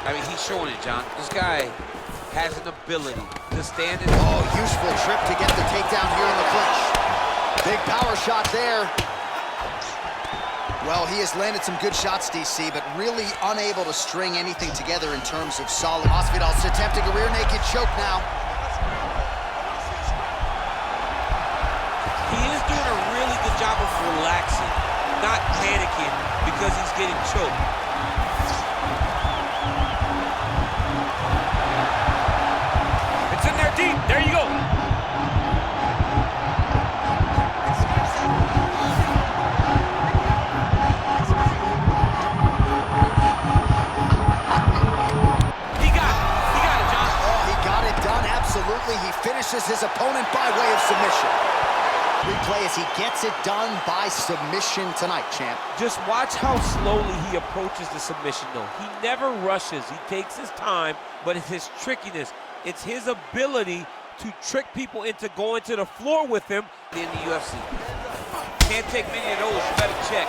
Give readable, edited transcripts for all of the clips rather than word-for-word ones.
I mean, he's showing it, John. This guy has an ability to stand in. Oh, useful trip to get the takedown here in the clinch. Big power shot there. Well, he has landed some good shots, DC, but really unable to string anything together in terms of solid. Masvidal's attempting a rear naked choke now. He is doing a really good job of relaxing, not panicking because he's getting choked. It's in there deep. There you go. He finishes his opponent by way of submission. Replay as he gets it done by submission tonight, champ. Just watch how slowly he approaches the submission, though. He never rushes. He takes his time, but it's his trickiness. It's his ability to trick people into going to the floor with him in the UFC. Can't take many of those. You better check.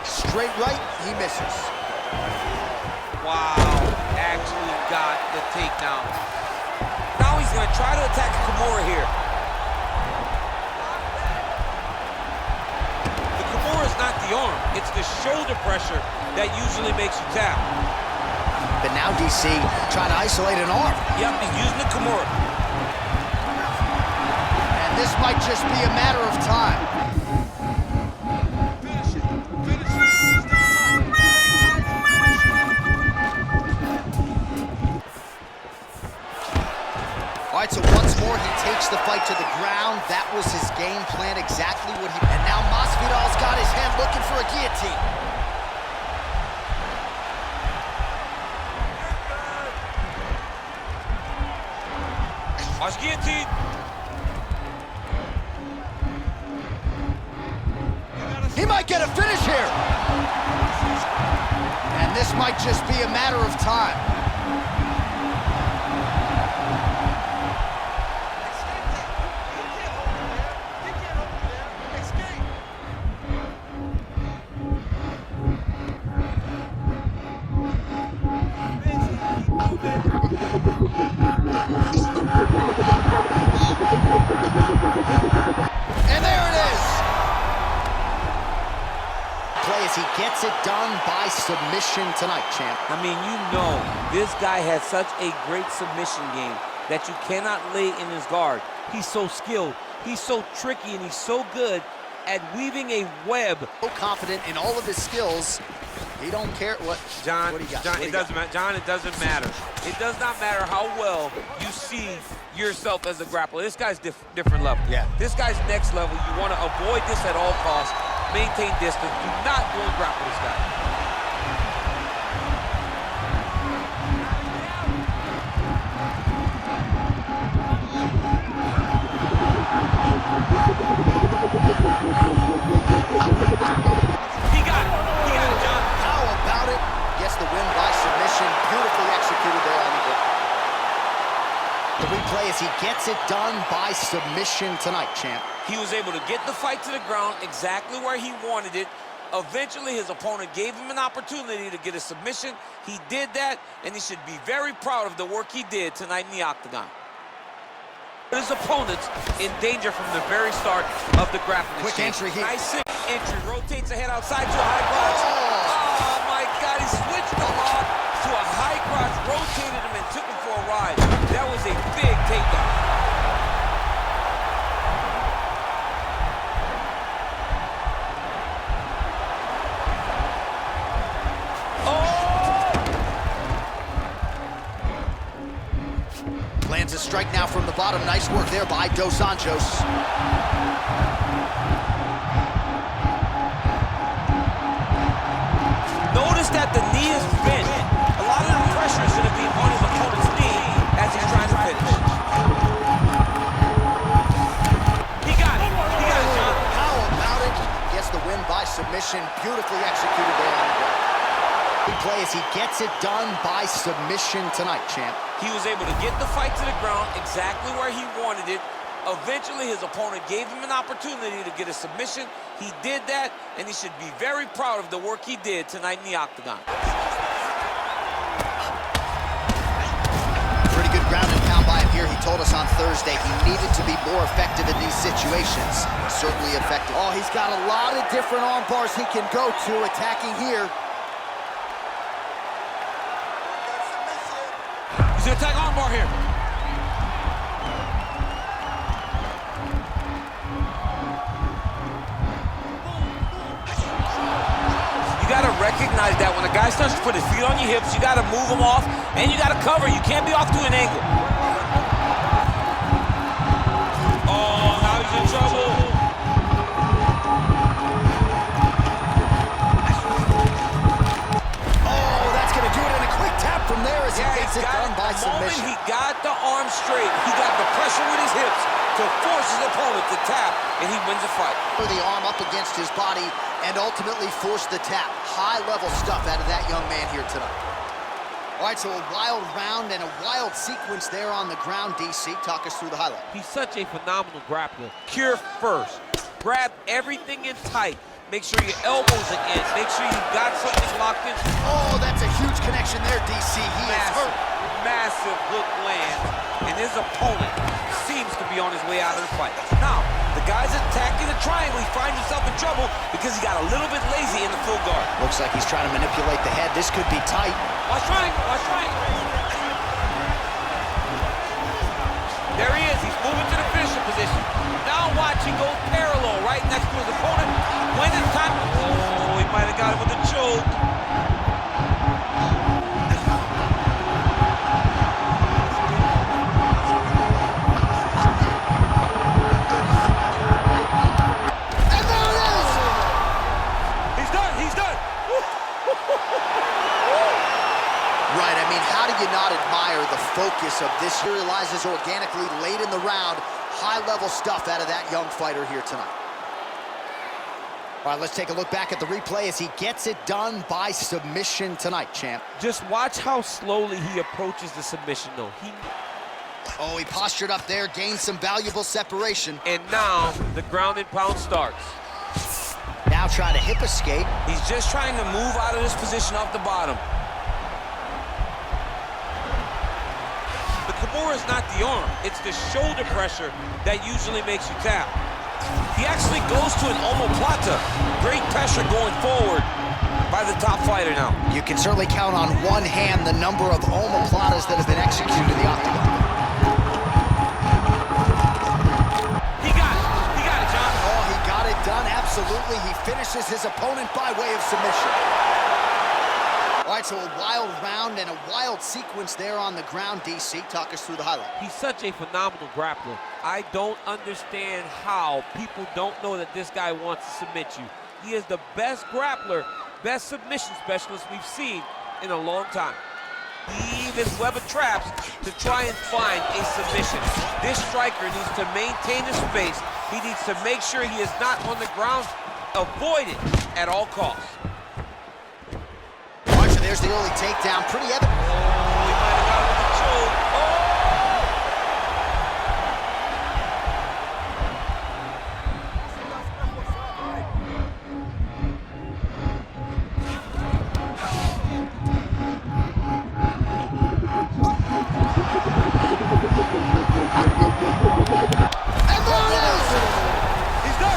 Straight right, he misses. Wow. Actually got the takedown. Now he's going to try to attack Kimura here. The Kimura is not the arm. It's the shoulder pressure that usually makes you tap. But now DC trying to isolate an arm. Yep, he's using the Kimura. And this might just be a matter of time. All right, so once more, he takes the fight to the ground. That was his game plan, exactly what he... And now Masvidal's got his hand looking for a guillotine. Watch guillotine. He might get a finish here. And this might just be a matter of time. And there it is. Play as he gets it done by submission tonight, champ. I mean, you know, this guy has such a great submission game that you cannot lay in his guard. He's so skilled, he's so tricky, and he's so good at weaving a web. So confident in all of his skills. He don't care what. John, what he got. John, it doesn't matter. John, it doesn't matter. It does not matter how well you see yourself as a grappler. This guy's different level. Yeah. This guy's next level. You want to avoid this at all costs. Maintain distance. Do not go and grapple this guy. He got it. He got it, John. How about it? Gets the win by submission. Beautifully executed there on the ground. The replay as he gets it done by submission tonight, champ. He was able to get the fight to the ground exactly where he wanted it. Eventually, his opponent gave him an opportunity to get a submission. He did that, and he should be very proud of the work he did tonight in the octagon. His opponent's in danger from the very start of the grappling Quick exchange. entry here. Nice entry, rotates the head outside to a high crotch. Oh my God, he switched the lock to a high crotch, rotated him and took him for a ride. That was a big takedown. Lands a strike now from the bottom. Nice work there by Dos Anjos. Notice that the knee is bent. A lot of the pressure is going to be on his opponent's knee as he's trying to finish. He got it. He got it, John. How about it? Gets the win by submission. Beautifully executed there on the ground. Play as he gets it done by submission tonight, champ. He was able to get the fight to the ground exactly where he wanted it. Eventually, his opponent gave him an opportunity to get a submission. He did that, and he should be very proud of the work he did tonight in the octagon. Really good ground and pound by him here. He told us on Thursday he needed to be more effective in these situations. Certainly effective. Oh, he's got a lot of different arm bars he can go to attacking here. He's gonna attack arm bar here. You gotta recognize that when a guy starts to put his feet on your hips, you gotta move him off, and you gotta cover. You can't be off to an angle. Oh, now he's in trouble. Oh, that's gonna do it in a quick tap from there as he gets it done by submission. The moment he got the arm straight, he got the pressure with his hips to force his opponent to tap, and he wins the fight. The arm up against his body and ultimately forced the tap. High-level stuff out of that young man here tonight. All right, so a wild round and a wild sequence there on the ground. DC, talk us through the highlight. He's such a phenomenal grappler. Cure first. Grab everything in tight. Make sure your elbows are in. Make sure you've got something locked in. Oh, that's a huge connection there, DC. He is hurt. Massive hook lands, and his opponent seems to be on his way out of the fight. Now, the guy's attacking the triangle. He finds himself in trouble because he got a little bit lazy in the full guard. Looks like he's trying to manipulate the head. This could be tight. Watch triangle, watch triangle. There he is. He's moving to the finishing position. Now watch, he goes parallel right next to his opponent. When it's time, oh, he might have got him with a choke. Right, I mean, how do you not admire the focus of this? He realizes organically late in the round, high-level stuff out of that young fighter here tonight. All right, let's take a look back at the replay as he gets it done by submission tonight, champ. Just watch how slowly he approaches the submission, though. Oh, he postured up there, gained some valuable separation. And now the ground and pound starts. Now trying to hip escape. He's just trying to move out of this position off the bottom. The Kimura is not the arm. It's the shoulder pressure that usually makes you tap. He actually goes to an omoplata. Great pressure going forward by the top fighter now. You can certainly count on one hand the number of omoplatas that have been executed in the octagon. He got it, John. Oh, he got it done, absolutely. He finishes his opponent by way of submission. All right, so a wild round and a wild sequence there on the ground. DC, talk us through the highlight. He's such a phenomenal grappler. I don't understand how people don't know that this guy wants to submit you. He is the best grappler, best submission specialist we've seen in a long time. He even web of traps to try and find a submission. This striker needs to maintain his space. He needs to make sure he is not on the ground. Avoid it at all costs. There's the early takedown, pretty evident. Oh, he might have got him with a choke. And there it is!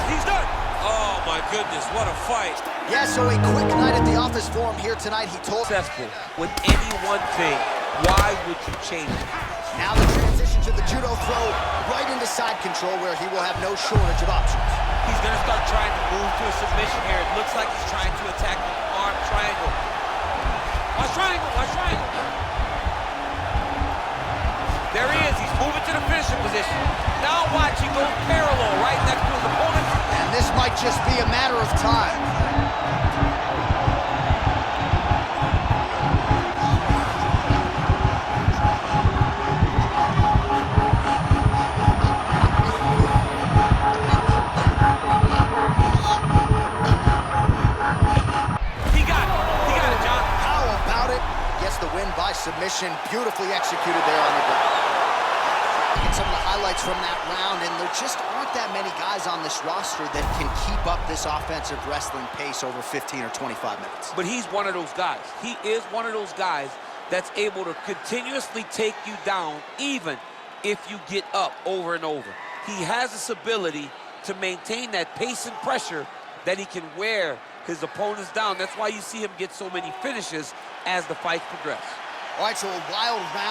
He's done! Oh my goodness, what a fight. Yeah, so a quick night at the office for him here tonight. He told Successful with any one thing. Why would you change it? Now the transition to the judo throw right into side control where he will have no shortage of options. He's gonna start trying to move to a submission here. It looks like he's trying to attack the arm triangle. Watch triangle, watch triangle. There he is, he's moving to the finishing position. Now watch, he goes parallel right next to his opponent. And this might just be a matter of time. Submission beautifully executed there on the ground. Look at some of the highlights from that round, and there just aren't that many guys on this roster that can keep up this offensive wrestling pace over 15 or 25 minutes. But he's one of those guys. He is one of those guys that's able to continuously take you down even if you get up over and over. He has this ability to maintain that pace and pressure that he can wear his opponents down. That's why you see him get so many finishes as the fights progress. All right, so a wild round.